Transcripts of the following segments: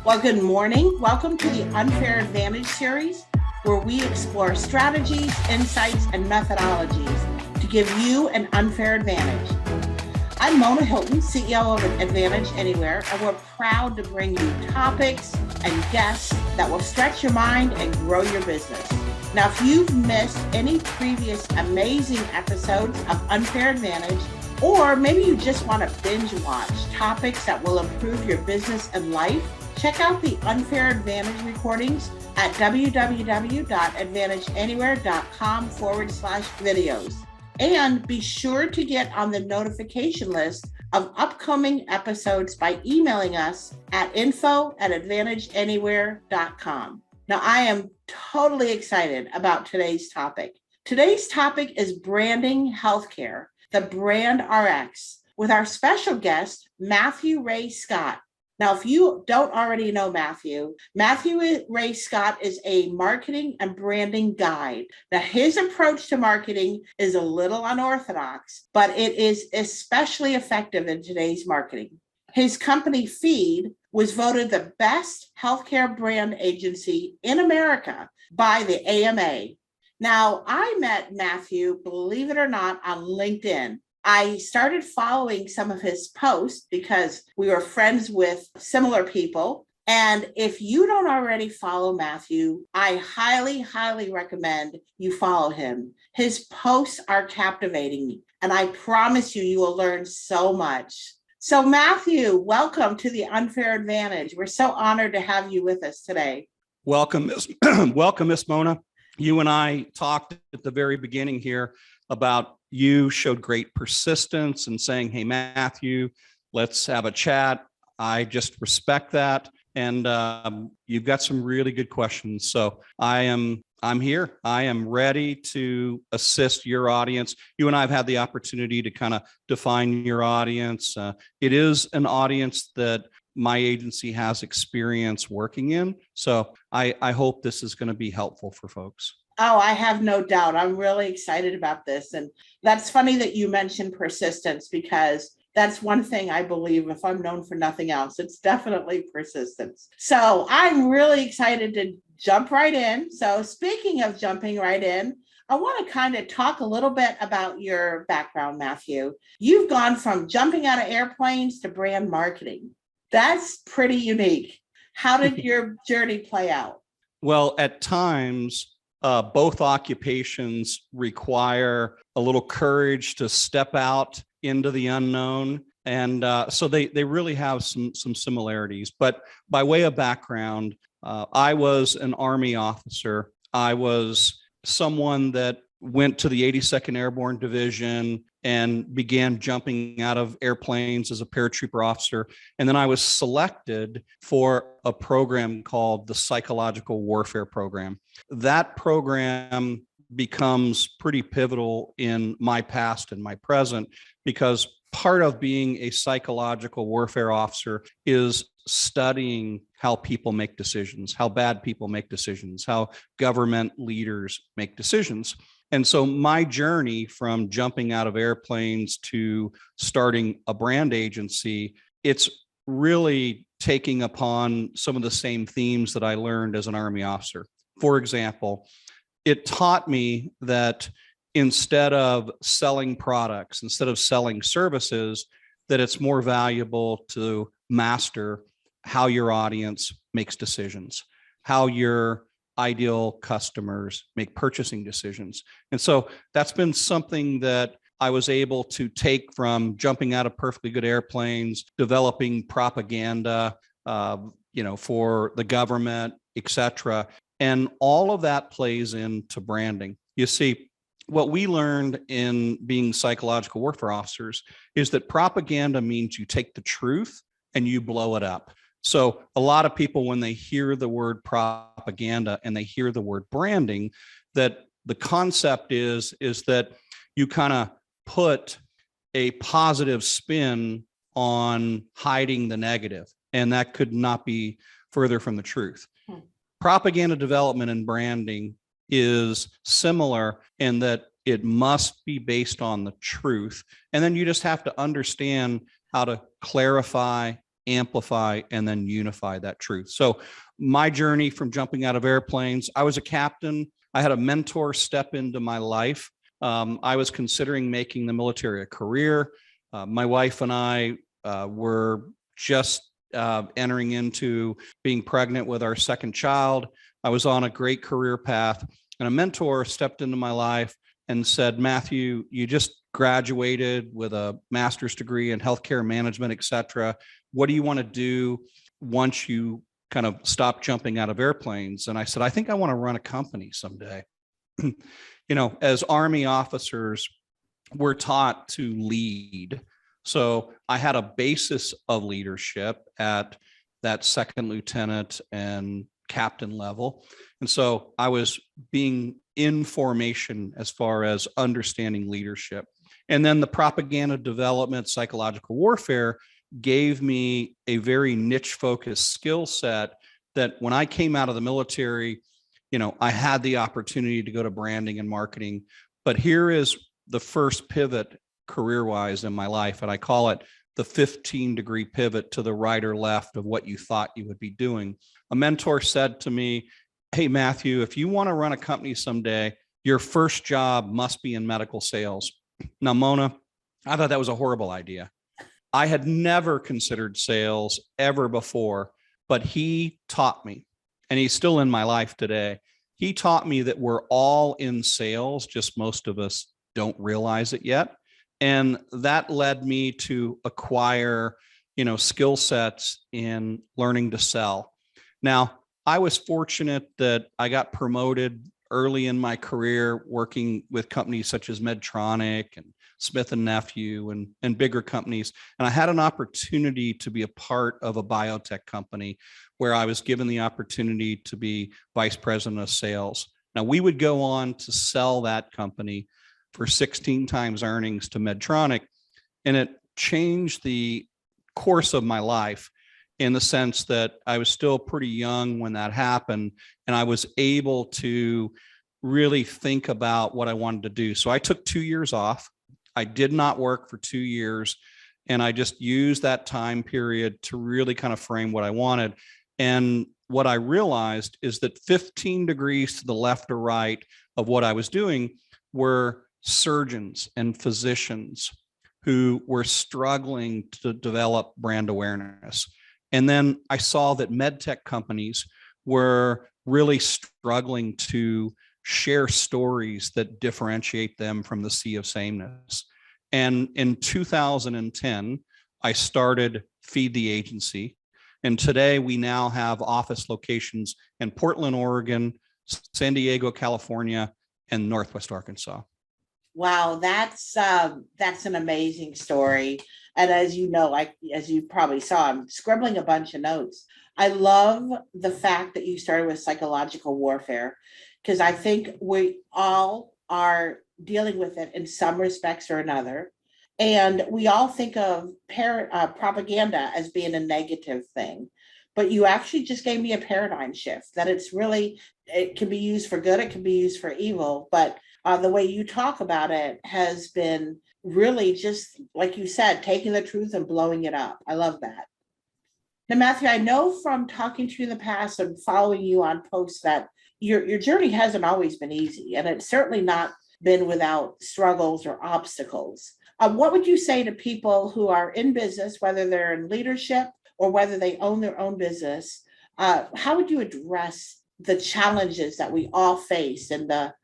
Well, good morning. Welcome to the Unfair Advantage series, where we explore strategies, insights, and methodologies to give you an unfair advantage. I'm Mona Hilton, CEO of Advantage Anywhere, and we're proud to bring you topics and guests that will stretch your mind and grow your business. Now, if you've missed any previous amazing episodes of Unfair Advantage, or maybe you just want to binge watch topics that will improve your business and life, check out the Unfair Advantage recordings at www.advantageanywhere.com/videos. And be sure to get on the notification list of upcoming episodes by emailing us at info@advantageanywhere.com. Now, I am totally excited about today's topic. Today's topic is branding healthcare, the brand RX, with our special guest, Matthew Ray Scott. Now, if you don't already know Matthew Ray Scott is a marketing and branding guide. Now, his approach to marketing is a little unorthodox, but it is especially effective in today's marketing. His company, Feed, was voted the best healthcare brand agency in America by the AMA. Now, I met Matthew, believe it or not, on LinkedIn. I started following some of his posts because we were friends with similar people. And if you don't already follow Matthew, I highly, highly recommend you follow him. His posts are captivating, and I promise you will learn so much. So Matthew, welcome to the Unfair Advantage. We're so honored to have you with us today. Welcome, Miss Mona. You and I talked at the very beginning here about you showed great persistence in saying, hey, Matthew, let's have a chat. I just respect that. And you've got some really good questions. So I'm here. I am ready to assist your audience. You and I have had the opportunity to kind of define your audience. It is an audience that my agency has experience working in. So I hope this is going to be helpful for folks. Oh, I have no doubt. I'm really excited about this. And that's funny that you mentioned persistence, because that's one thing I believe, if I'm known for nothing else, it's definitely persistence. So I'm really excited to jump right in. So speaking of jumping right in, I want to kind of talk a little bit about your background, Matthew. You've gone from jumping out of airplanes to brand marketing. That's pretty unique. How did your journey play out? Well, at times, both occupations require a little courage to step out into the unknown. And so they really have some similarities. But by way of background, I was an Army officer. I was someone that went to the 82nd Airborne Division and began jumping out of airplanes as a paratrooper officer. And then I was selected for a program called the Psychological Warfare Program. That program becomes pretty pivotal in my past and my present, because part of being a psychological warfare officer is studying how people make decisions, how bad people make decisions, how government leaders make decisions. And so my journey from jumping out of airplanes to starting a brand agency, it's really taking upon some of the same themes that I learned as an Army officer. For example, it taught me that instead of selling products, instead of selling services, that it's more valuable to master how your audience makes decisions, how your ideal customers make purchasing decisions. And so that's been something that I was able to take from jumping out of perfectly good airplanes, developing propaganda, for the government, et cetera. And all of that plays into branding. You see, what we learned in being psychological warfare officers is that propaganda means you take the truth and you blow it up. So a lot of people, when they hear the word propaganda and they hear the word branding, that the concept is that you kind of put a positive spin on hiding the negative. And that could not be further from the truth. Propaganda development and branding is similar in that it must be based on the truth. And then you just have to understand how to clarify amplify and then unify that truth. So my journey from jumping out of airplanes, I was a captain. I had a mentor step into my life. I was considering making the military a career. My wife and I were just entering into being pregnant with our second child. I was on a great career path, and a mentor stepped into my life and said, Matthew, you just graduated with a master's degree in healthcare management, et cetera. What do you want to do once you kind of stop jumping out of airplanes? And I said, I think I want to run a company someday. As Army officers, we're taught to lead. So I had a basis of leadership at that second lieutenant and captain level. And so I was being in formation as far as understanding leadership. And then the propaganda development, psychological warfare gave me a very niche focused skill set that when I came out of the military, I had the opportunity to go to branding and marketing. But here is the first pivot career-wise in my life, and I call it the 15-degree pivot to the right or left of what you thought you would be doing. A mentor said to me, hey, Matthew, if you want to run a company someday, your first job must be in medical sales. Now, Mona, I thought that was a horrible idea. I had never considered sales ever before, but he taught me, and he's still in my life today. He taught me that we're all in sales, just most of us don't realize it yet. And that led me to acquire, skill sets in learning to sell. Now, I was fortunate that I got promoted early in my career working with companies such as Medtronic and Smith and Nephew and bigger companies. And I had an opportunity to be a part of a biotech company where I was given the opportunity to be vice president of sales. Now, we would go on to sell that company for 16 times earnings to Medtronic. And it changed the course of my life in the sense that I was still pretty young when that happened. And I was able to really think about what I wanted to do. So I took 2 years off. I did not work for 2 years. And I just used that time period to really kind of frame what I wanted. And what I realized is that 15 degrees to the left or right of what I was doing were surgeons and physicians who were struggling to develop brand awareness. And then I saw that med tech companies were really struggling to share stories that differentiate them from the sea of sameness. And in 2010, I started Feed the Agency. And today we now have office locations in Portland, Oregon, San Diego, California, and Northwest Arkansas. Wow, that's an amazing story. And as you know, as you probably saw, I'm scribbling a bunch of notes. I love the fact that you started with psychological warfare, because I think we all are dealing with it in some respects or another. And we all think of propaganda as being a negative thing. But you actually just gave me a paradigm shift that it can be used for good, it can be used for evil. But the way you talk about it has been really just, like you said, taking the truth and blowing it up. I love that. Now, Matthew, I know from talking to you in the past and following you on posts that your journey hasn't always been easy, and it's certainly not been without struggles or obstacles. What would you say to people who are in business, whether they're in leadership or whether they own their own business? How would you address the challenges that we all face and the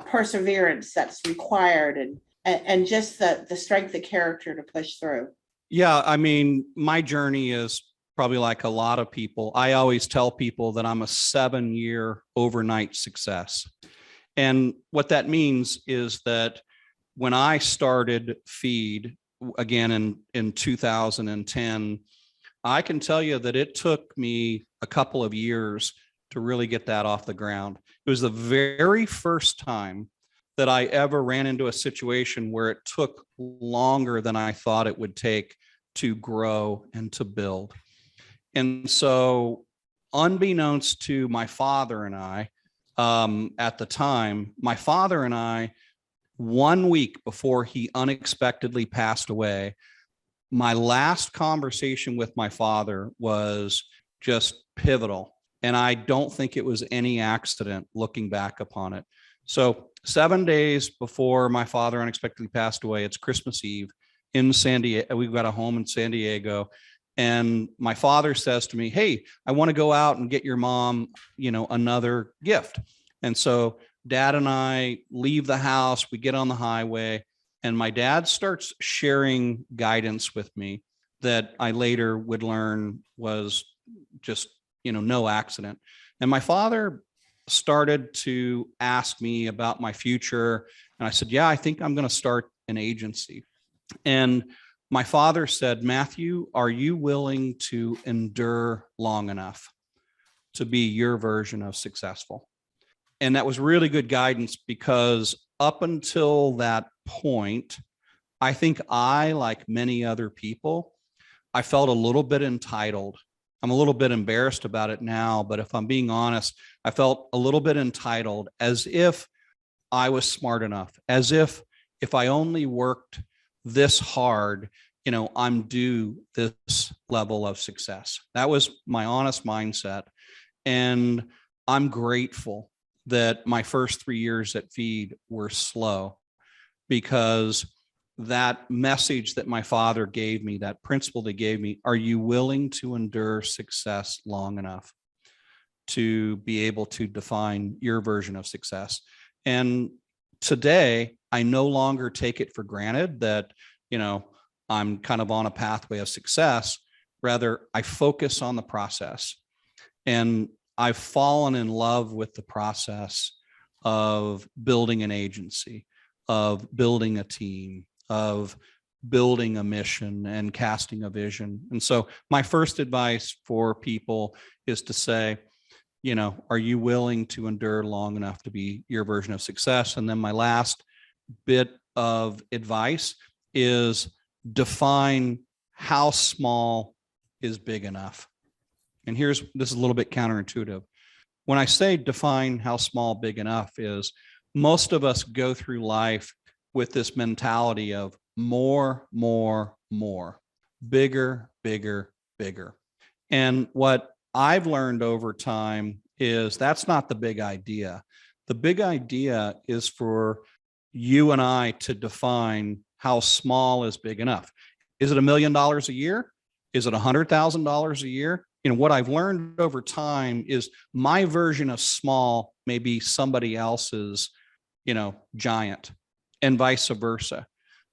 perseverance that's required and just the strength of character to push through? Yeah, I mean, my journey is probably like a lot of people. I always tell people that I'm a 7-year overnight success. And what that means is that when I started Feed again in 2010, I can tell you that it took me a couple of years to really get that off the ground. It was the very first time that I ever ran into a situation where it took longer than I thought it would take to grow and to build. And so, unbeknownst to my father and I, at the time, my father and I, 1 week before he unexpectedly passed away, my last conversation with my father was just pivotal. And I don't think it was any accident looking back upon it. So 7 days before my father unexpectedly passed away, it's Christmas Eve in San Diego. We've got a home in San Diego. And my father says to me, "Hey, I want to go out and get your mom, another gift." And so dad and I leave the house, we get on the highway, and my dad starts sharing guidance with me that I later would learn was just, no accident. And my father started to ask me about my future. And I said, "Yeah, I think I'm going to start an agency." And my father said, "Matthew, are you willing to endure long enough to be your version of successful?" And that was really good guidance, because up until that point, I think like many other people, I felt a little bit entitled. I'm a little bit embarrassed about it now, but if I'm being honest, I felt a little bit entitled, as if I was smart enough, as if I only worked this hard, I'm due this level of success. That was my honest mindset. And I'm grateful that my first 3 years at Feed were slow, because that message that my father gave me, that principle they gave me, are you willing to endure success long enough to be able to define your version of success? And today, I no longer take it for granted that, I'm kind of on a pathway of success. Rather, I focus on the process. And I've fallen in love with the process of building an agency, of building a team, of building a mission and casting a vision. And so my first advice for people is to say, are you willing to endure long enough to be your version of success? And then my last bit of advice is define how small is big enough. And this is a little bit counterintuitive. When I say define how small big enough is, most of us go through life with this mentality of more, bigger, bigger, bigger. And what I've learned over time is that's not the big idea. The big idea is for you and I to define how small is big enough. Is it $1 million a year? Is it $100,000 a year? What I've learned over time is my version of small may be somebody else's, giant, and vice versa.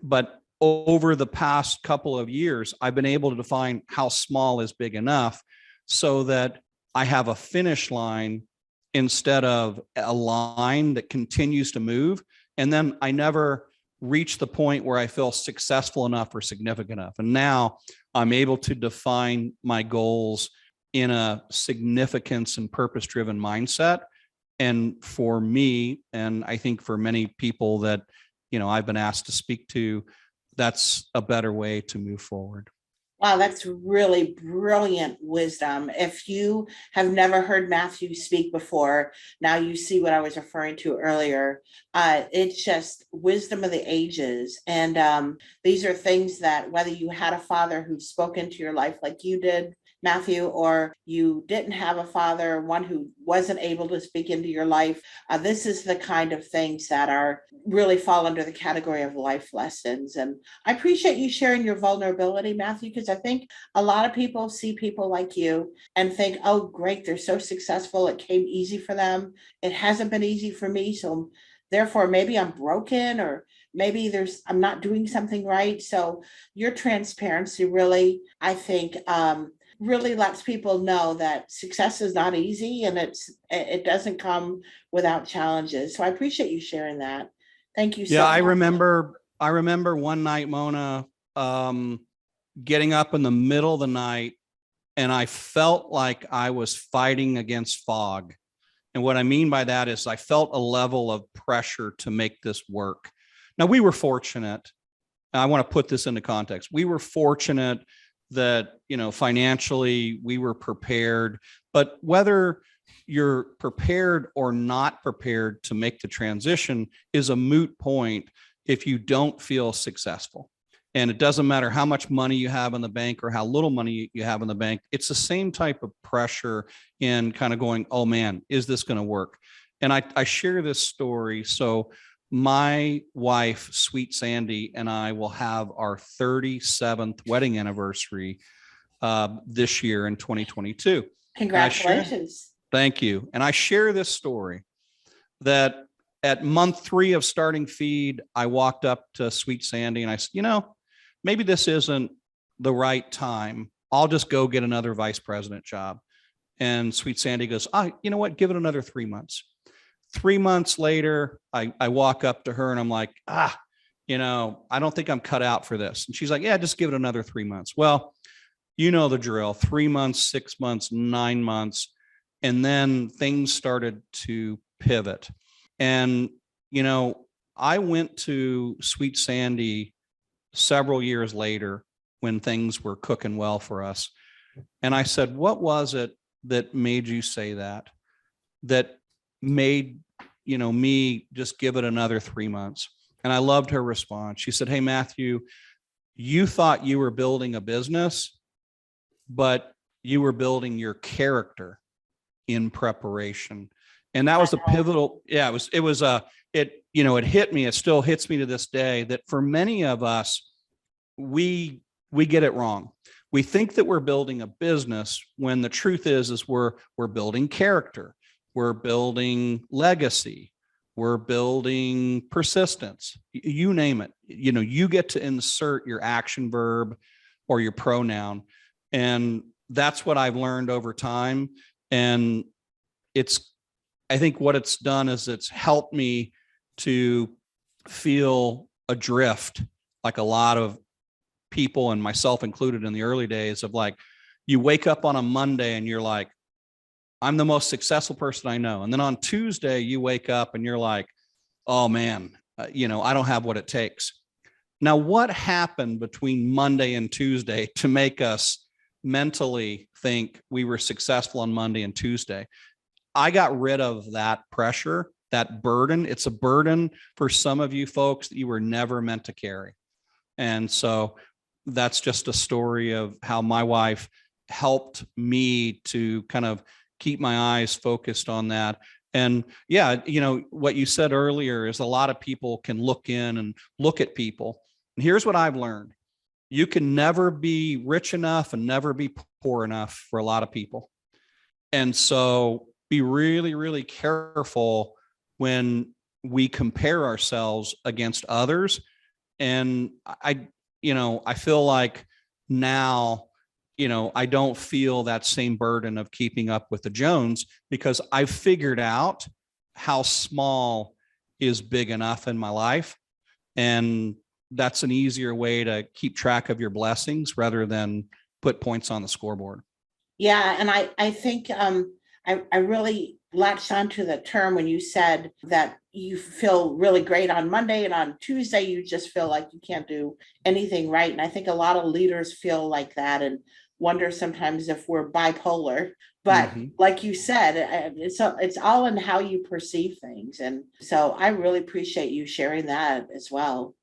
But over the past couple of years, I've been able to define how small is big enough so that I have a finish line instead of a line that continues to move. And then I never reach the point where I feel successful enough or significant enough. And now I'm able to define my goals in a significance and purpose-driven mindset. And for me, and I think for many people that, I've been asked to speak to, that's a better way to move forward. Wow, that's really brilliant wisdom. If you have never heard Matthew speak before, now you see what I was referring to earlier. It's just wisdom of the ages. And these are things that whether you had a father who spoke into your life like you did, Matthew, or you didn't have a father, one who wasn't able to speak into your life, this is the kind of things that are really fall under the category of life lessons. And I appreciate you sharing your vulnerability, Matthew, because I think a lot of people see people like you and think, oh, great, they're so successful. It came easy for them. It hasn't been easy for me. So therefore, maybe I'm broken, or maybe I'm not doing something right. So your transparency really, I think, really lets people know that success is not easy, and it doesn't come without challenges. So I appreciate you sharing that. Thank you so much. I remember one night, Mona, getting up in the middle of the night, and I felt like I was fighting against fog. And what I mean by that is I felt a level of pressure to make this work. Now, we were fortunate. I want to put this into context. We were fortunate that, financially we were prepared, but whether you're prepared or not prepared to make the transition is a moot point if you don't feel successful. And it doesn't matter how much money you have in the bank or how little money you have in the bank. It's the same type of pressure in kind of going, oh man, is this going to work? And I share this story. So my wife, Sweet Sandy, and I will have our 37th wedding anniversary this year in 2022. Congratulations. Thank you. And I share this story that at month 3 of starting Feed, I walked up to Sweet Sandy and I said, maybe this isn't the right time. I'll just go get another vice president job. And Sweet Sandy goes, you know what? Give it another 3 months. 3 months later, I walk up to her and I'm like, I don't think I'm cut out for this. And she's like, yeah, just give it another 3 months. Well, you know the drill, 3 months, 6 months, 9 months. And then things started to pivot. And, I went to Sweet Sandy several years later when things were cooking well for us. And I said, what was it that made you say that made, me just give it another 3 months? And I loved her response. She said, hey, Matthew, you thought you were building a business, but you were building your character in preparation. And that was the pivotal. Yeah, it hit me. It still hits me to this day that for many of us, we get it wrong. We think that we're building a business when the truth is we're building character. We're building legacy. We're building persistence. You name it. You get to insert your action verb or your pronoun. And that's what I've learned over time. And I think what it's done is it's helped me to feel adrift, like a lot of people and myself included in the early days of like, you wake up on a Monday and you're like, I'm the most successful person I know. And then on Tuesday, you wake up and you're like, oh man, I don't have what it takes. Now, what happened between Monday and Tuesday to make us mentally think we were successful on Monday and Tuesday? I got rid of that pressure, that burden. It's a burden for some of you folks that you were never meant to carry. And so that's just a story of how my wife helped me to kind of keep my eyes focused on that. And yeah, what you said earlier is a lot of people can look in and look at people. And here's what I've learned. You can never be rich enough and never be poor enough for a lot of people. And so be really, really careful when we compare ourselves against others. And I feel like now, I don't feel that same burden of keeping up with the Jones because I've figured out how small is big enough in my life. And that's an easier way to keep track of your blessings rather than put points on the scoreboard. Yeah. And I think I really latched onto the term when you said that you feel really great on Monday and on Tuesday, you just feel like you can't do anything right. And I think a lot of leaders feel like that and wonder sometimes if we're bipolar. But like you said, it's all in how you perceive things. And so I really appreciate you sharing that as well.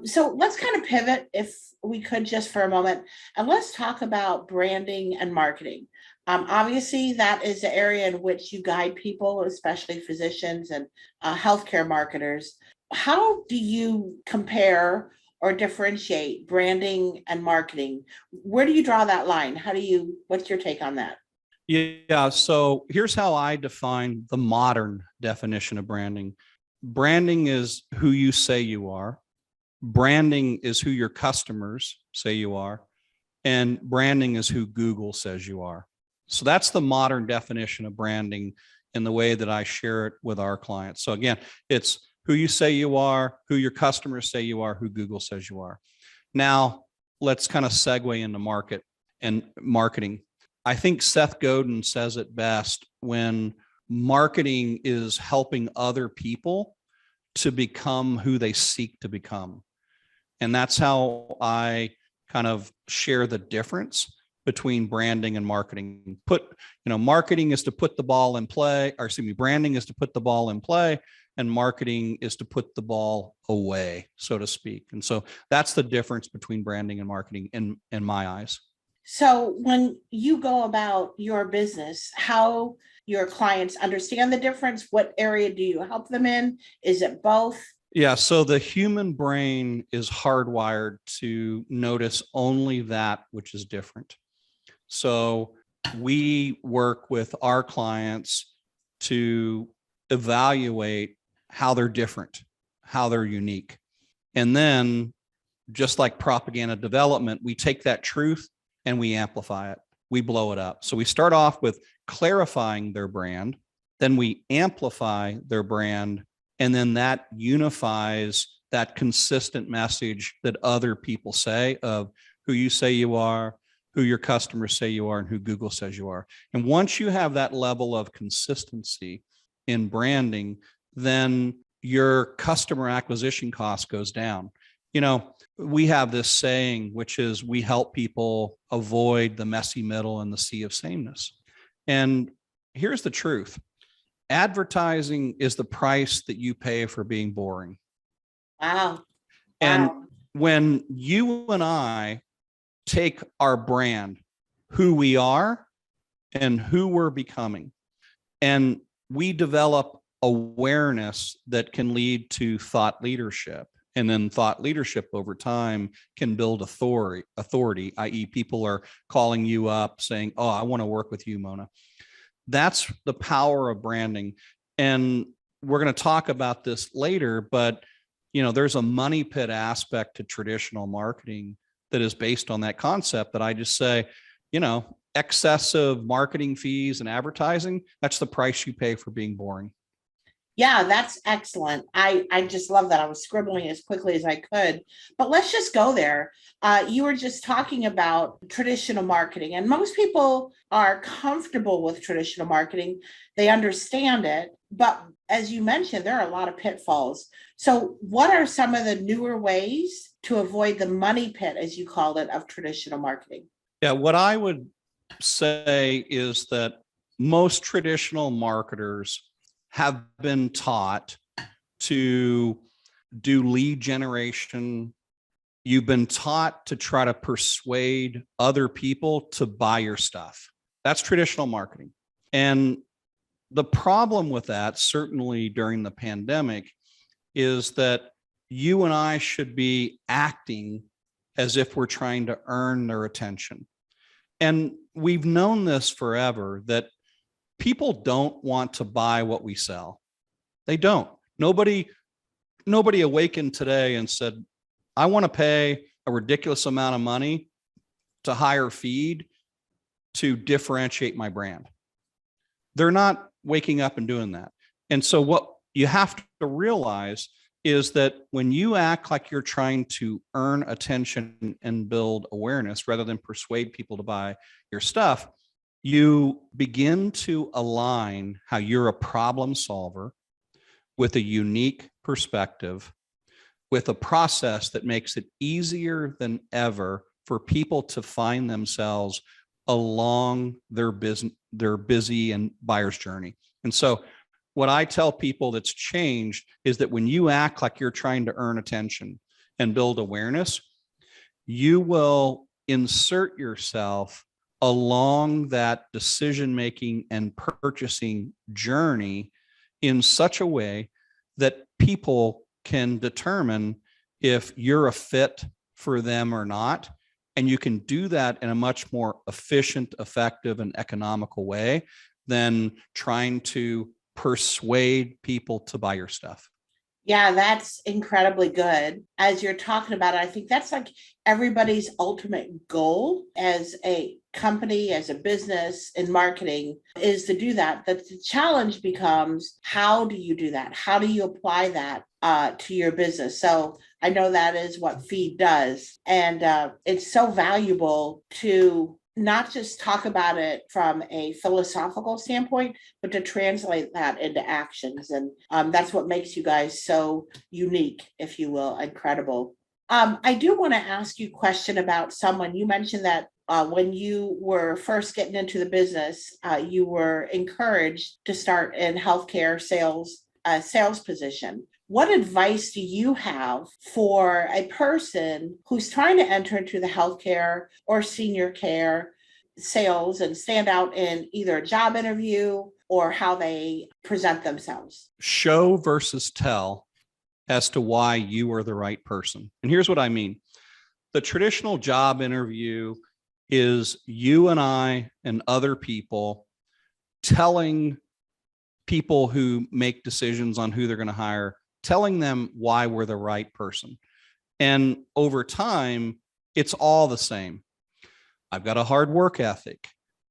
So let's kind of pivot, if we could, just for a moment, and let's talk about branding and marketing. Obviously, that is the area in which you guide people, especially physicians and healthcare marketers. How do you compare or differentiate branding and marketing? Where do you draw that line? What's your take on that? Yeah. So here's how I define the modern definition of branding. Branding is who you say you are. Branding is who your customers say you are. And branding is who Google says you are. So that's the modern definition of branding in the way that I share it with our clients. So again, it's who you say you are, who your customers say you are, who Google says you are. Now, let's kind of segue into market and marketing. I think Seth Godin says it best when marketing is helping other people to become who they seek to become. And that's how I kind of share the difference between branding and marketing. Marketing is to put the ball in play, or excuse me, branding is to put the ball in play, and marketing is to put the ball away, so to speak. And so that's the difference between branding and marketing in my eyes. So when you go about your business, how your clients understand the difference? What area do you help them in? Is it both? Yeah, so the human brain is hardwired to notice only that which is different. So we work with our clients to evaluate how they're different, how they're unique. And then, just like propaganda development, we take that truth and we amplify it. We blow it up. So we start off with clarifying their brand, then we amplify their brand, and then that unifies that consistent message that other people say of who you say you are, who your customers say you are, and who Google says you are. And once you have that level of consistency in branding, then your customer acquisition cost goes down. You know, we have this saying, which is we help people avoid the messy middle and the sea of sameness. And here's the truth. Advertising is the price that you pay for being boring. Wow. And Wow. when you and I take our brand, who we are and who we're becoming, and we develop awareness that can lead to thought leadership. And then thought leadership over time can build authority, i.e. people are calling you up saying, oh, I want to work with you, Mona. That's the power of branding. And we're going to talk about this later, but there's a money pit aspect to traditional marketing that is based on that concept that I just say, excessive marketing fees and advertising, that's the price you pay for being boring. Yeah, that's excellent. I just love that. I was scribbling as quickly as I could, but let's just go there. You were just talking about traditional marketing, and most people are comfortable with traditional marketing. They understand it, but as you mentioned, there are a lot of pitfalls. So what are some of the newer ways to avoid the money pit, as you called it, of traditional marketing? Yeah, what I would say is that most traditional marketers have been taught to do lead generation. You've been taught to try to persuade other people to buy your stuff. That's traditional marketing. And the problem with that, certainly during the pandemic, is that you and I should be acting as if we're trying to earn their attention. And we've known this forever, that people don't want to buy what we sell. They don't. Nobody awakened today and said, I want to pay a ridiculous amount of money to hire feed to differentiate my brand. They're not waking up and doing that. And so what you have to realize is that when you act like you're trying to earn attention and build awareness rather than persuade people to buy your stuff, you begin to align how you're a problem solver with a unique perspective, with a process that makes it easier than ever for people to find themselves along their busy and buyer's journey. And so what I tell people that's changed is that when you act like you're trying to earn attention and build awareness, you will insert yourself along that decision-making and purchasing journey in such a way that people can determine if you're a fit for them or not. And you can do that in a much more efficient, effective, and economical way than trying to persuade people to buy your stuff. Yeah, that's incredibly good. As you're talking about it, I think that's like everybody's ultimate goal as a company, as a business in marketing, is to do that. But the challenge becomes, how do you do that? How do you apply that to your business? So I know that is what Feed does. And it's so valuable to not just talk about it from a philosophical standpoint, but to translate that into actions. And that's what makes you guys so unique, if you will, and credible. I do want to ask you a question about someone. You mentioned that when you were first getting into the business, you were encouraged to start in healthcare sales a sales position. What advice do you have for a person who's trying to enter into the healthcare or senior care sales and stand out in either a job interview or how they present themselves? Show versus tell as to why you are the right person. And here's what I mean. The traditional job interview is you and I and other people telling people who make decisions on who they're going to hire, telling them why we're the right person. And over time, it's all the same. I've got a hard work ethic.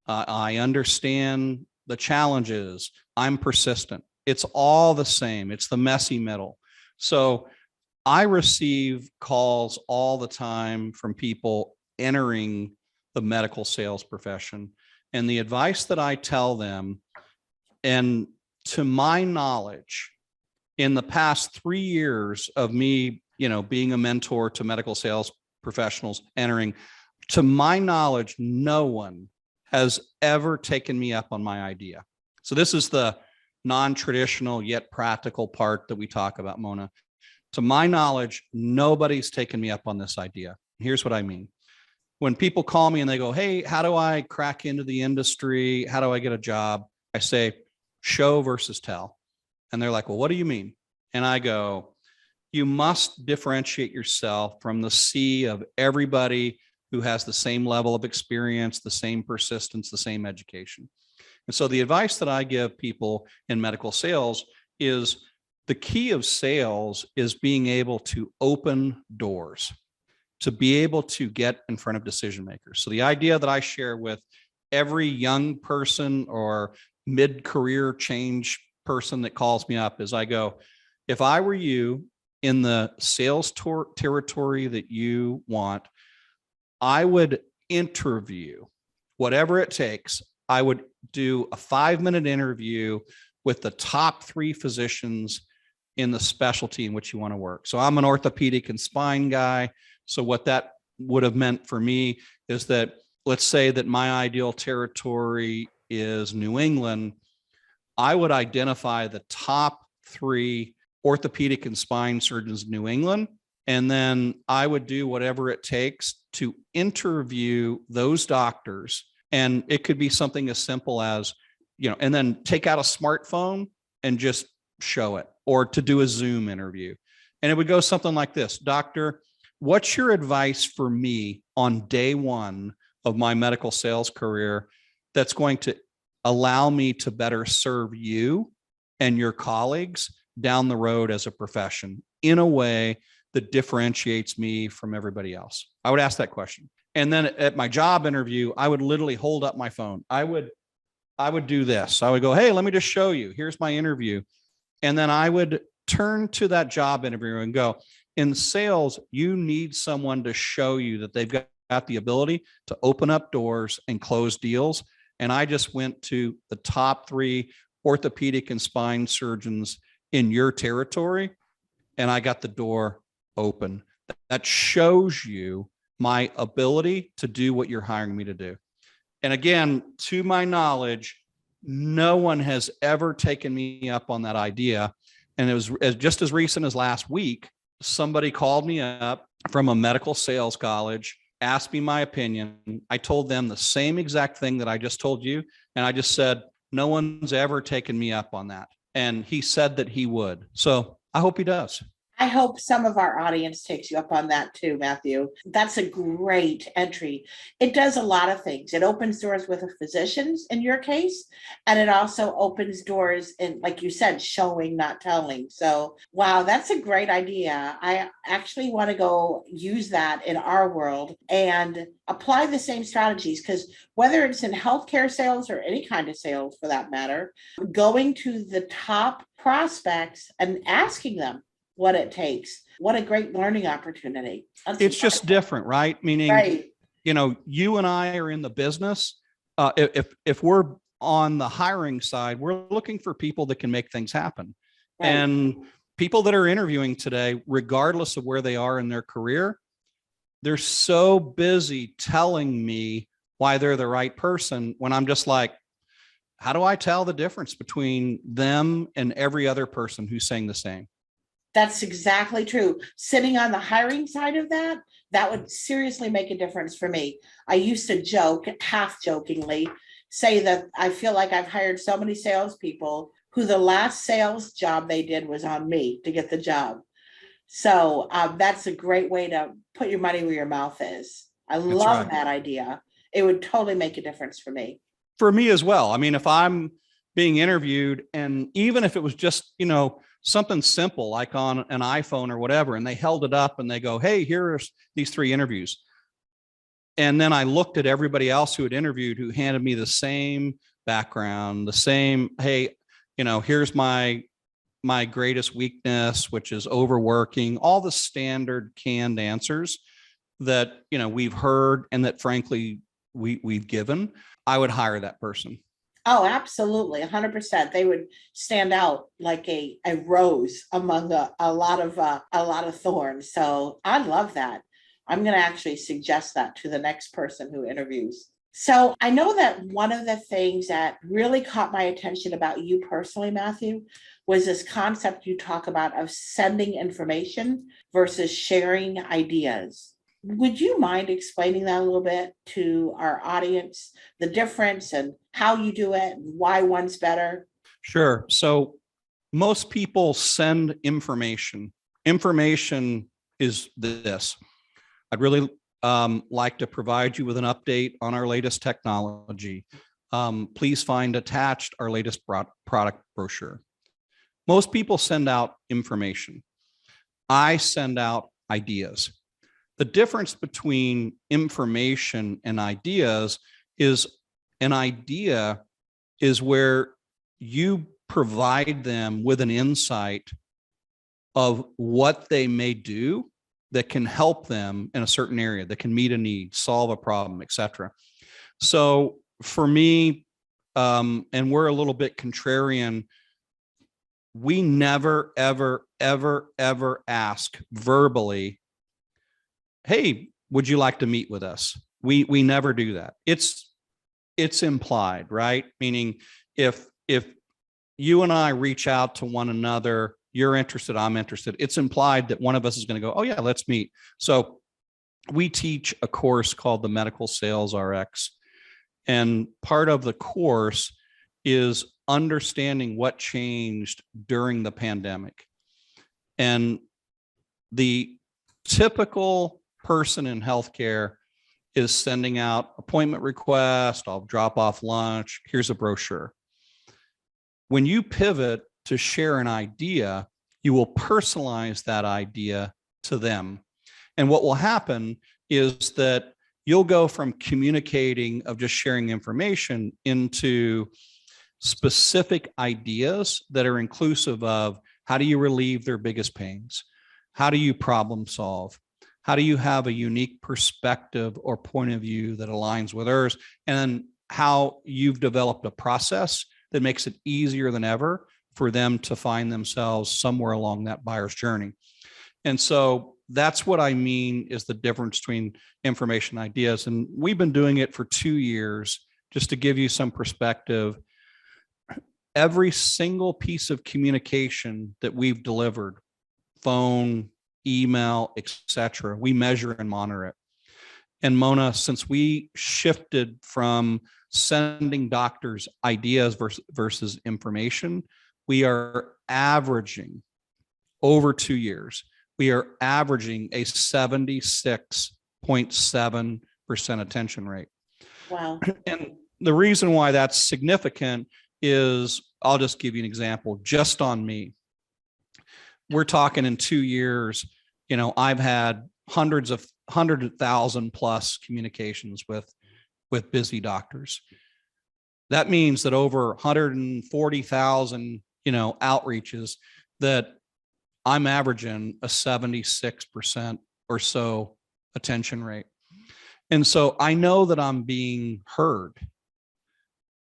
I understand the challenges. I'm persistent. It's all the same. It's the messy middle. So I receive calls all the time from people entering the medical sales profession. And the advice that I tell them, and to my knowledge, in the past 3 years of me, being a mentor to medical sales professionals entering, to my knowledge, no one has ever taken me up on my idea. So this is the non-traditional yet practical part that we talk about, Mona. To my knowledge, nobody's taken me up on this idea. Here's what I mean. When people call me and they go, hey, how do I crack into the industry? How do I get a job? I say, show versus tell. And they're like, well, what do you mean? And I go, you must differentiate yourself from the sea of everybody who has the same level of experience, the same persistence, the same education. And so the advice that I give people in medical sales is the key of sales is being able to open doors, to be able to get in front of decision makers. So the idea that I share with every young person or mid-career change person that calls me up is I go, if I were you in the sales territory that you want, I would interview, whatever it takes. I would do a 5-minute interview with the top 3 physicians in the specialty in which you want to work. So I'm an orthopedic and spine guy. So what that would have meant for me is that, let's say that my ideal territory is New England. I would identify the top 3 orthopedic and spine surgeons in New England. And then I would do whatever it takes to interview those doctors. And it could be something as simple as, and then take out a smartphone and just show it, or to do a Zoom interview. And it would go something like this: Doctor, what's your advice for me on day 1 of my medical sales career that's going to allow me to better serve you and your colleagues down the road as a profession in a way that differentiates me from everybody else? I would ask that question. And then at my job interview, I would literally hold up my phone. I would do this. I would go, hey, let me just show you. Here's my interview. And then I would turn to that job interview and go, in sales, you need someone to show you that they've got the ability to open up doors and close deals. And I just went to the top 3 orthopedic and spine surgeons in your territory, and I got the door open. That shows you my ability to do what you're hiring me to do. And again, to my knowledge, no one has ever taken me up on that idea. And it was just as recent as last week, somebody called me up from a medical sales college, asked me my opinion. I told them the same exact thing that I just told you. And I just said, no one's ever taken me up on that. And he said that he would. So I hope he does. I hope some of our audience takes you up on that too, Matthew. That's a great entry. It does a lot of things. It opens doors with the physicians in your case, and it also opens doors in, like you said, showing, not telling. So, wow, that's a great idea. I actually want to go use that in our world and apply the same strategies, because whether it's in healthcare sales or any kind of sales for that matter, going to the top prospects and asking them what it takes. What a great learning opportunity. It's just different, right? Meaning, right. You and I are in the business. If we're on the hiring side, we're looking for people that can make things happen. Right. And people that are interviewing today, regardless of where they are in their career, they're so busy telling me why they're the right person when I'm just like, how do I tell the difference between them and every other person who's saying the same? That's exactly true. Sitting on the hiring side of that, that would seriously make a difference for me. I used to joke, half jokingly, say that I feel like I've hired so many salespeople who the last sales job they did was on me to get the job. So that's a great way to put your money where your mouth is. I That's love right. that idea. It would totally make a difference for me. For me as well. I mean, if I'm being interviewed, and even if it was just, something simple like on an iPhone or whatever, and they held it up and they go, hey, here's these 3 interviews. And then I looked at everybody else who had interviewed who handed me the same background, the same, hey, here's my greatest weakness, which is overworking, all the standard canned answers that, we've heard and that frankly we've given. I would hire that person. Oh, absolutely, 100%. They would stand out like a rose among a lot of thorns. So I love that. I'm going to actually suggest that to the next person who interviews. So I know that one of the things that really caught my attention about you personally, Matthew, was this concept you talk about of sending information versus sharing ideas. Would you mind explaining that a little bit to our audience, the difference and how you do it, and why one's better? Sure. So most people send information. Information is this. I'd really like to provide you with an update on our latest technology. Please find attached our latest product brochure. Most people send out information. I send out ideas. The difference between information and ideas is an idea is where you provide them with an insight of what they may do that can help them in a certain area, that can meet a need, solve a problem, etc. So for me, and we're a little bit contrarian, we never, ever, ever, ever ask verbally, hey, would you like to meet with us? We never do that. It's implied, right? Meaning if you and I reach out to one another, you're interested, I'm interested, it's implied that one of us is going to go, oh yeah, let's meet. So we teach a course called the Medical Sales RX. And part of the course is understanding what changed during the pandemic. And the typical person in healthcare is sending out appointment request, I'll drop off lunch, here's a brochure. When you pivot to share an idea, you will personalize that idea to them. And what will happen is that you'll go from communicating of just sharing information into specific ideas that are inclusive of how do you relieve their biggest pains? How do you problem solve? How do you have a unique perspective or point of view that aligns with theirs? And how you've developed a process that makes it easier than ever for them to find themselves somewhere along that buyer's journey. And so that's what I mean is the difference between information and ideas. And we've been doing it for 2 years. Just to give you some perspective, every single piece of communication that we've delivered, phone, email, etc., we measure and monitor it. And Mona, since we shifted from sending doctors ideas versus information, we are averaging over 2 years, we are averaging a 76.7% attention rate. Wow. And the reason why that's significant is, I'll just give you an example, just on me. We're talking in 2 years, I've had hundreds of thousand plus communications with busy doctors. That means that over 140,000, outreaches, that I'm averaging a 76% or so attention rate. And so I know that I'm being heard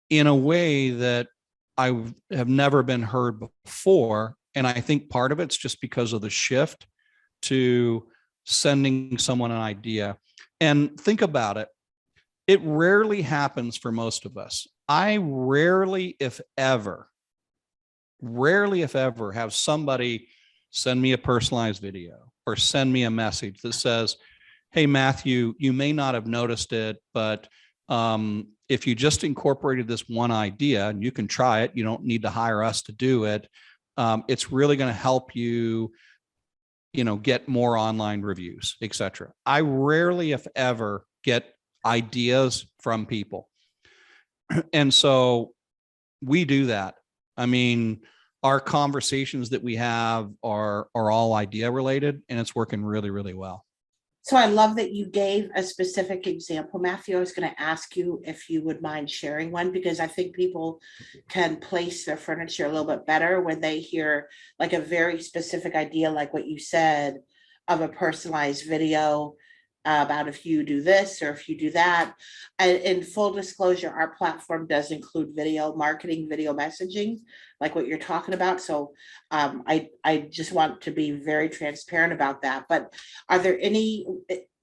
in a way that I have never been heard before. And I think part of it's just because of the shift to sending someone an idea. And think about it. It rarely happens for most of us. I rarely, if ever, have somebody send me a personalized video or send me a message that says, hey, Matthew, you may not have noticed it, but if you just incorporated this one idea, and you can try it, you don't need to hire us to do it. It's really going to help you, get more online reviews, et cetera. I rarely, if ever, get ideas from people. And so we do that. I mean, our conversations that we have are all idea related, and it's working really, really well. So I love that you gave a specific example, Matthew. I was going to ask you if you would mind sharing one, because I think people can place their furniture a little bit better when they hear like a very specific idea, like what you said, of a personalized video about if you do this or if you do that. And in full disclosure, our platform does include video marketing, video messaging, like what you're talking about. So I just want to be very transparent about that. But are there any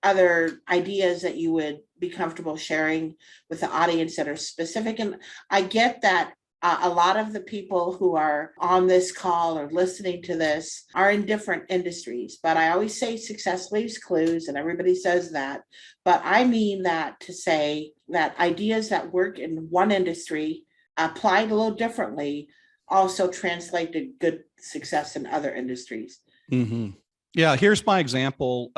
other ideas that you would be comfortable sharing with the audience that are specific? And I get that a lot of the people who are on this call or listening to this are in different industries, but I always say success leaves clues, and everybody says that. But I mean that to say that ideas that work in one industry applied a little differently also translate to good success in other industries. Mm-hmm. Yeah, here's my example.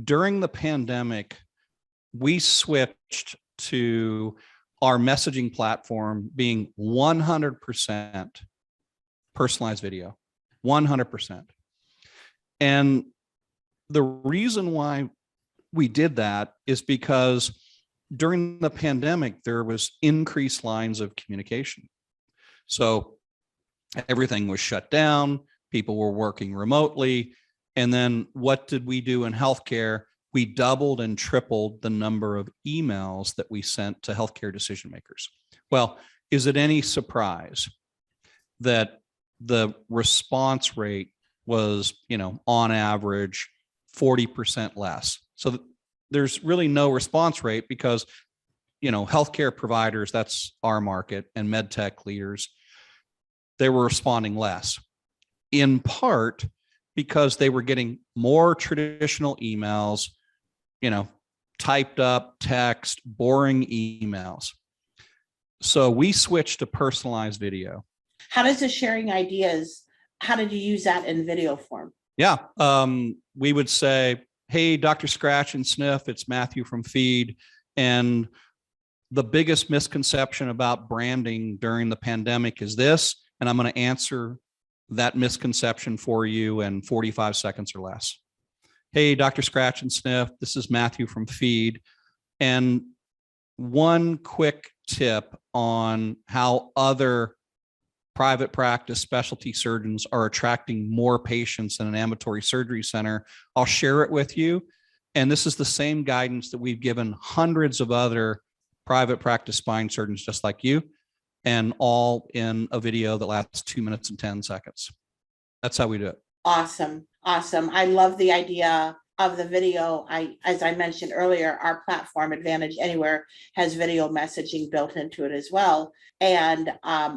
During the pandemic, we switched to our messaging platform being 100% personalized video, 100%. And the reason why we did that is because during the pandemic, there was increased lines of communication. So everything was shut down, people were working remotely. And then what did we do in healthcare? We doubled and tripled the number of emails that we sent to healthcare decision makers. Well, is it any surprise that the response rate was, on average 40% less? So there's really no response rate because, healthcare providers, that's our market, and med tech leaders, they were responding less, in part because they were getting more traditional emails, typed up text, boring emails. So we switched to personalized video. How does the sharing ideas, how did you use that in video form? Yeah. We would say, hey, Dr. Scratch and Sniff, it's Matthew from Feed. And the biggest misconception about branding during the pandemic is this, and I'm going to answer that misconception for you in 45 seconds or less. Hey, Dr. Scratch and Sniff, this is Matthew from Feed. And one quick tip on how other private practice specialty surgeons are attracting more patients in an ambulatory surgery center, I'll share it with you. And this is the same guidance that we've given hundreds of other private practice spine surgeons just like you, and all in a video that lasts 2 minutes and 10 seconds. That's how we do it. Awesome. Awesome. I love the idea of the video. As I mentioned earlier, our platform Advantage Anywhere has video messaging built into it as well. And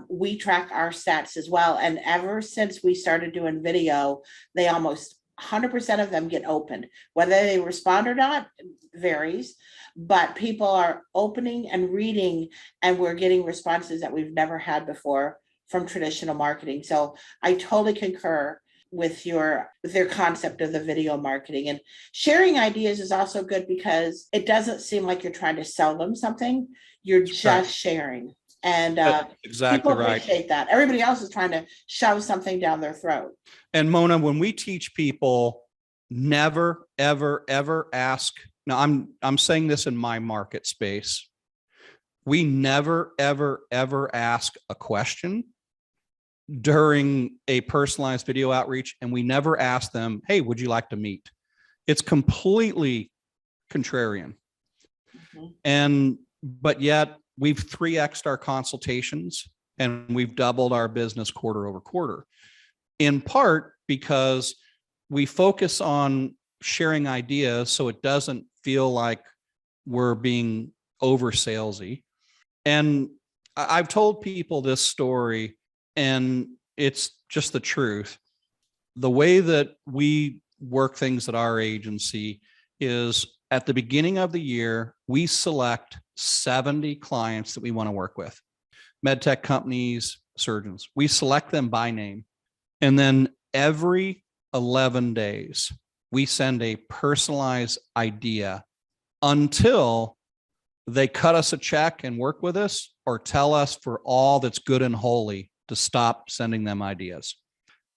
we track our stats as well. And ever since we started doing video, they almost 100% of them get opened. Whether they respond or not varies, but people are opening and reading, and we're getting responses that we've never had before from traditional marketing. So I totally concur with your concept of the video marketing. And sharing ideas is also good because it doesn't seem like you're trying to sell them something. You're just sharing. And exactly people appreciate that. Everybody else is trying to shove something down their throat. And Mona, when we teach people, never, ever, ever ask. Now, I'm saying this in my market space. We never, ever, ever ask a question during a personalized video outreach, and we never ask them, hey, would you like to meet? It's completely contrarian. Mm-hmm. But yet we've 3x'd our consultations and we've doubled our business quarter over quarter, in part because we focus on sharing ideas so it doesn't feel like we're being over salesy. And I've told people this story, and it's just the truth. The way that we work things at our agency is at the beginning of the year, we select 70 clients that we want to work with, medtech companies, surgeons. We select them by name. And then every 11 days, we send a personalized idea until they cut us a check and work with us, or tell us for all that's good and holy to stop sending them ideas.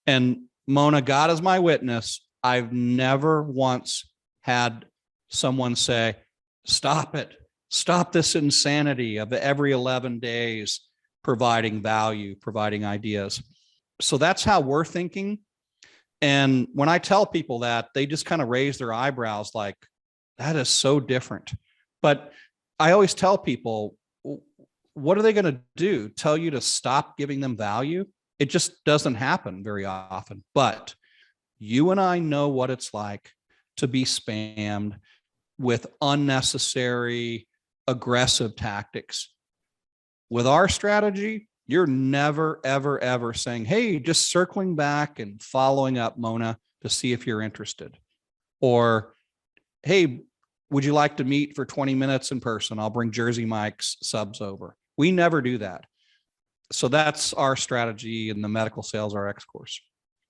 And Mona, God is my witness, I've never once had someone say, stop it, stop this insanity of every 11 days providing value, providing ideas. So that's how we're thinking. And when I tell people that, they just kind of raise their eyebrows like, that is so different. But I always tell people, what are they going to do? Tell you to stop giving them value? It just doesn't happen very often. But you and I know what it's like to be spammed with unnecessary, aggressive tactics. With our strategy, you're never, ever, ever saying, hey, just circling back and following up, Mona, to see if you're interested. Or, hey, would you like to meet for 20 minutes in person? I'll bring Jersey Mike's subs over. We never do that. So that's our strategy in the Medical Sales RX course.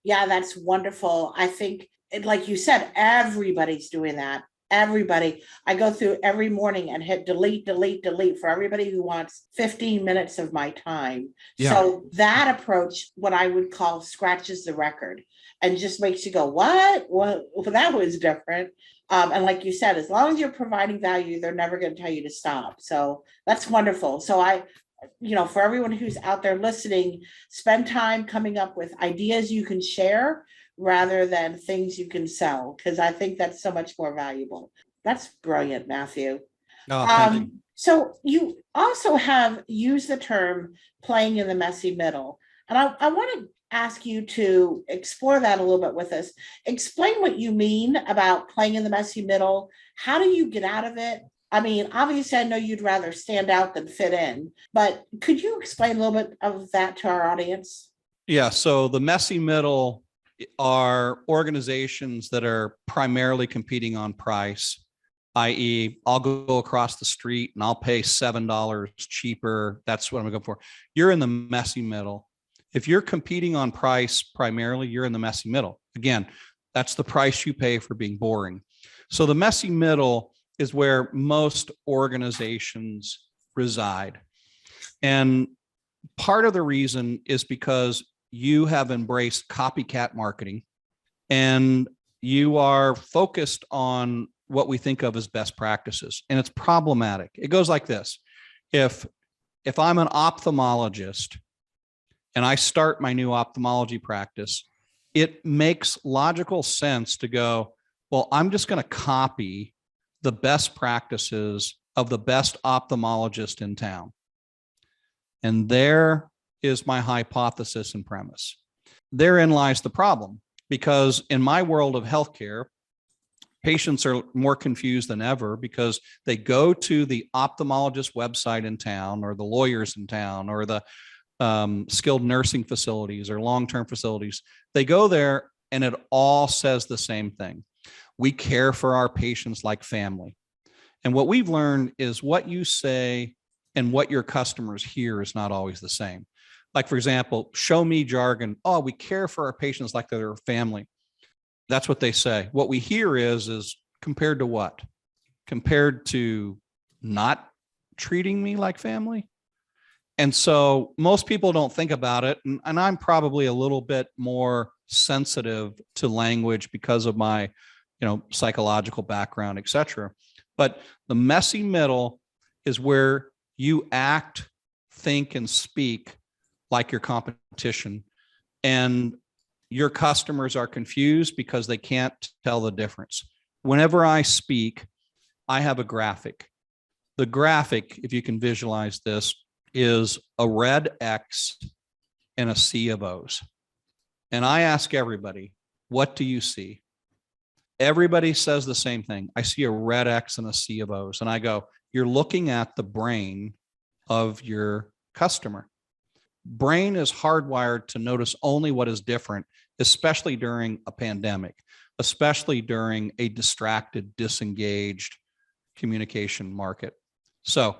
Yeah, that's wonderful. I think, like you said, everybody's doing that. Everybody. I go through every morning and hit delete, delete, delete for everybody who wants 15 minutes of my time. Yeah. So that approach, what I would call scratches the record and just makes you go, what? Well, that was different. And like you said, as long as you're providing value, they're never going to tell you to stop. So that's wonderful. So for everyone who's out there listening, spend time coming up with ideas you can share rather than things you can sell, because I think that's so much more valuable. That's brilliant, Matthew. Oh, thank you. So you also have used the term playing in the messy middle. And I want to ask you to explore that a little bit with us. Explain what you mean about playing in the messy middle. How do you get out of it? I mean, obviously, I know you'd rather stand out than fit in, but could you explain a little bit of that to our audience? Yeah, so the messy middle are organizations that are primarily competing on price, i.e., I'll go across the street and I'll pay $7 cheaper. That's what I'm going to go for. You're in the messy middle. If you're competing on price primarily, you're in the messy middle. Again, that's the price you pay for being boring. So the messy middle is where most organizations reside. And part of the reason is because you have embraced copycat marketing and you are focused on what we think of as best practices. And it's problematic. It goes like this. If I'm an ophthalmologist and I start my new ophthalmology practice, it makes logical sense to go, well, I'm just going to copy the best practices of the best ophthalmologist in town. And there is my hypothesis and premise. Therein lies the problem, because in my world of healthcare, patients are more confused than ever because they go to the ophthalmologist website in town, or the lawyers in town, or the skilled nursing facilities or long-term facilities. They go there and it all says the same thing. We care for our patients like family. And what we've learned is what you say and what your customers hear is not always the same. Like, for example, show me jargon. Oh, we care for our patients like they're family. That's what they say. What we hear is compared to what? Compared to not treating me like family? And so most people don't think about it. And I'm probably a little bit more sensitive to language because of my, psychological background, et cetera. But the messy middle is where you act, think, and speak like your competition. And your customers are confused because they can't tell the difference. Whenever I speak, I have a graphic. The graphic, if you can visualize this, is a red X and a sea of O's. And I ask everybody, what do you see? Everybody says the same thing. I see a red X and a sea of O's. And I go, you're looking at the brain of your customer. Brain is hardwired to notice only what is different, especially during a pandemic, especially during a distracted, disengaged communication market. So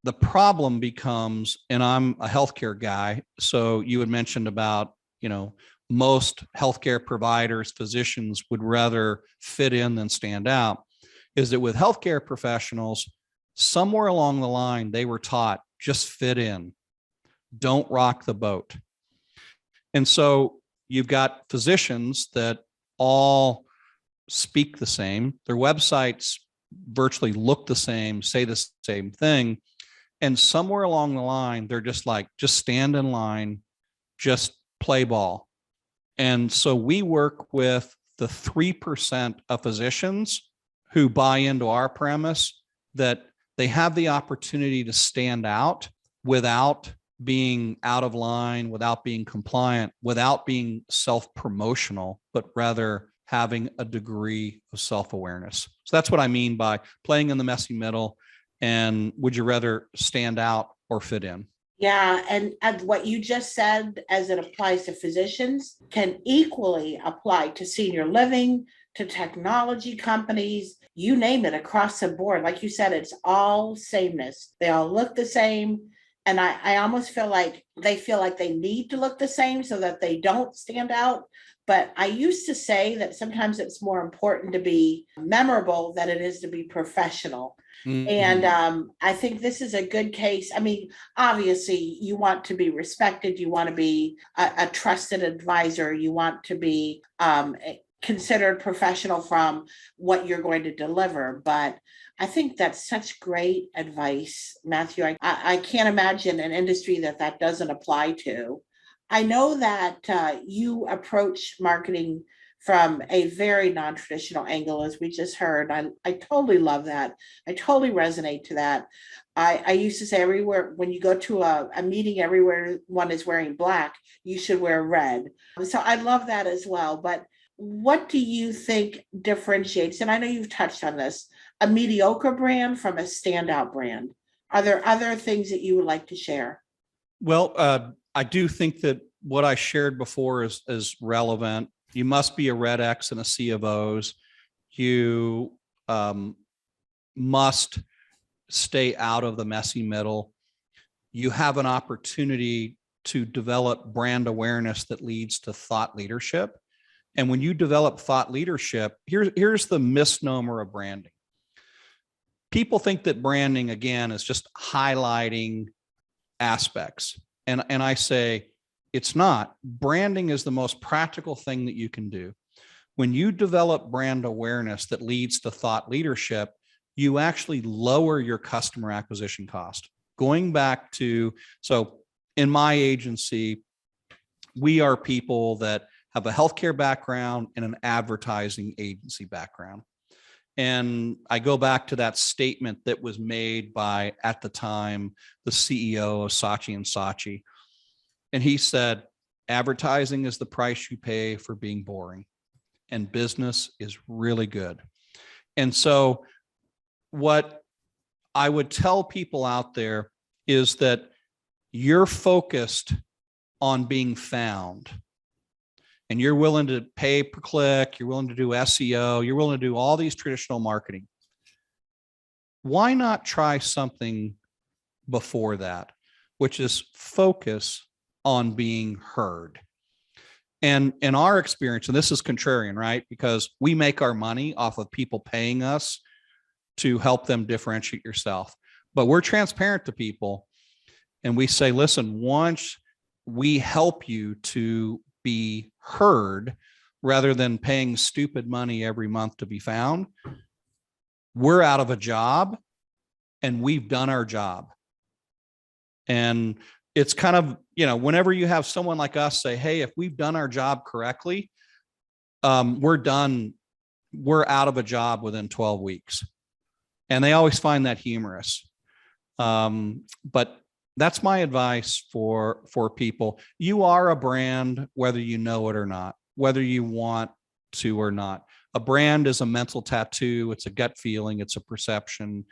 the problem becomes, and I'm a healthcare guy, so you had mentioned about, most healthcare providers, physicians would rather fit in than stand out, is that with healthcare professionals, somewhere along the line, they were taught just fit in, don't rock the boat. And so you've got physicians that all speak the same, their websites virtually look the same, say the same thing. And somewhere along the line, they're just like, just stand in line, just play ball. And so we work with the 3% of physicians who buy into our premise that they have the opportunity to stand out without being out of line, without being compliant, without being self-promotional, but rather having a degree of self-awareness. So that's what I mean by playing in the messy middle. And would you rather stand out or fit in? Yeah, and what you just said as it applies to physicians can equally apply to senior living, to technology companies, you name it, across the board. Like you said, it's all sameness. They all look the same. And I almost feel like they need to look the same so that they don't stand out. But I used to say that sometimes it's more important to be memorable than it is to be professional. Mm-hmm. And I think this is a good case. I mean, obviously, you want to be respected. You want to be a trusted advisor. You want to be considered professional from what you're going to deliver. But I think that's such great advice, Matthew. I can't imagine an industry that doesn't apply to. I know that you approach marketing from a very non-traditional angle, as we just heard. I totally love that. I totally resonate to that. I used to say everywhere, when you go to a meeting, everywhere one is wearing black, you should wear red. So I love that as well. But what do you think differentiates, and I know you've touched on this, a mediocre brand from a standout brand? Are there other things that you would like to share? Well, I do think that what I shared before is relevant. You must be a red X in a sea of O's. You must stay out of the messy middle. You have an opportunity to develop brand awareness that leads to thought leadership. And when you develop thought leadership, here's the misnomer of branding. People think that branding, again, is just highlighting aspects. And I say, it's not. Branding is the most practical thing that you can do. When you develop brand awareness that leads to thought leadership, you actually lower your customer acquisition cost. Going back to, so in my agency, we are people that have a healthcare background and an advertising agency background. And I go back to that statement that was made by, at the time, the CEO of Saatchi & Saatchi. And he said, advertising is the price you pay for being boring, and business is really good. And so what I would tell people out there is that you're focused on being found, and you're willing to pay per click, you're willing to do SEO, you're willing to do all these traditional marketing. Why not try something before that, which is focus on being heard? And in our experience, and this is contrarian, right? Because we make our money off of people paying us to help them differentiate yourself. But we're transparent to people, and we say, listen, once we help you to be heard rather than paying stupid money every month to be found, we're out of a job and we've done our job. And it's kind of, whenever you have someone like us say, hey, if we've done our job correctly, we're done, we're out of a job within 12 weeks. And they always find that humorous. But that's my advice for people. You are a brand, whether you know it or not, whether you want to or not. A brand is a mental tattoo. It's a gut feeling. It's a perception.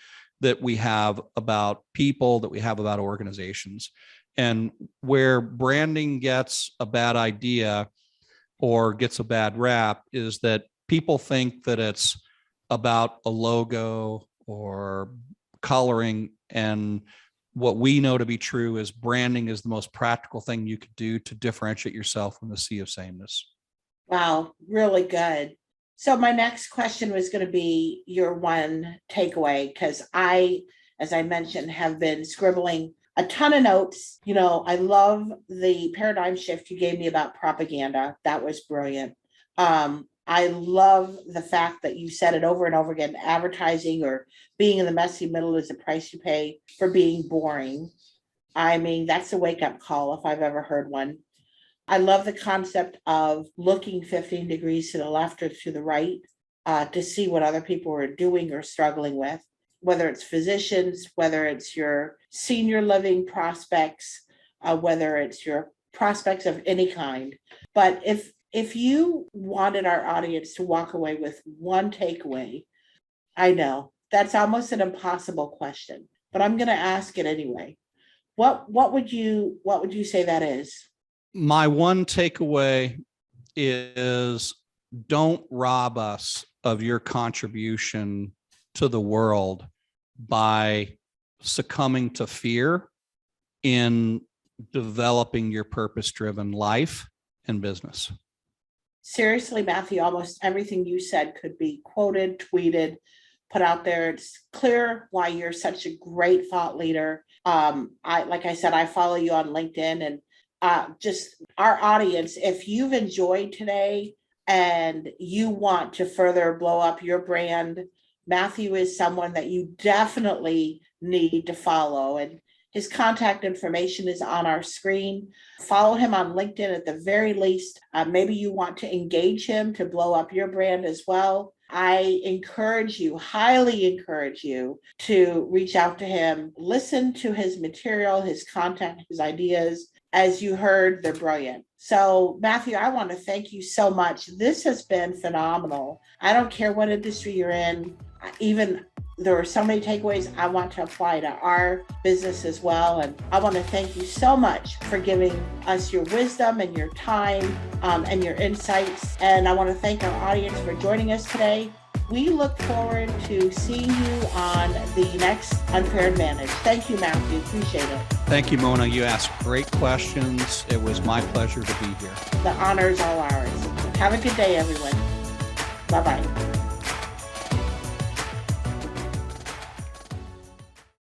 that we have about people, that we have about organizations. And where branding gets a bad idea or gets a bad rap is that people think that it's about a logo or coloring. And what we know to be true is branding is the most practical thing you could do to differentiate yourself from the sea of sameness. Wow, really good. So my next question was going to be your one takeaway, because as I mentioned, have been scribbling a ton of notes. I love the paradigm shift you gave me about propaganda. That was brilliant. I love the fact that you said it over and over again, advertising or being in the messy middle is the price you pay for being boring. I mean, that's a wake-up call if I've ever heard one. I love the concept of looking 15 degrees to the left or to the right to see what other people are doing or struggling with, whether it's physicians, whether it's your senior living prospects, whether it's your prospects of any kind. But if you wanted our audience to walk away with one takeaway, I know that's almost an impossible question, but I'm going to ask it anyway. What would you say that is? My one takeaway is don't rob us of your contribution to the world by succumbing to fear in developing your purpose-driven life and business. Seriously, Matthew, almost everything you said could be quoted, tweeted, put out there. It's clear why you're such a great thought leader. Like I said, I follow you on LinkedIn, and just our audience, if you've enjoyed today and you want to further blow up your brand, Matthew is someone that you definitely need to follow. And his contact information is on our screen. Follow him on LinkedIn at the very least. Maybe you want to engage him to blow up your brand as well. I highly encourage you to reach out to him, listen to his material, his content, his ideas. As you heard, they're brilliant. So, Matthew, I want to thank you so much. This has been phenomenal. I don't care what industry you're in. Even there are so many takeaways I want to apply to our business as well. And I want to thank you so much for giving us your wisdom and your time and your insights. And I want to thank our audience for joining us today. We look forward to seeing you on the next Unfair Advantage. Thank you, Matthew. Appreciate it. Thank you, Mona. You asked great questions. It was my pleasure to be here. The honor is all ours. Have a good day, everyone. Bye-bye.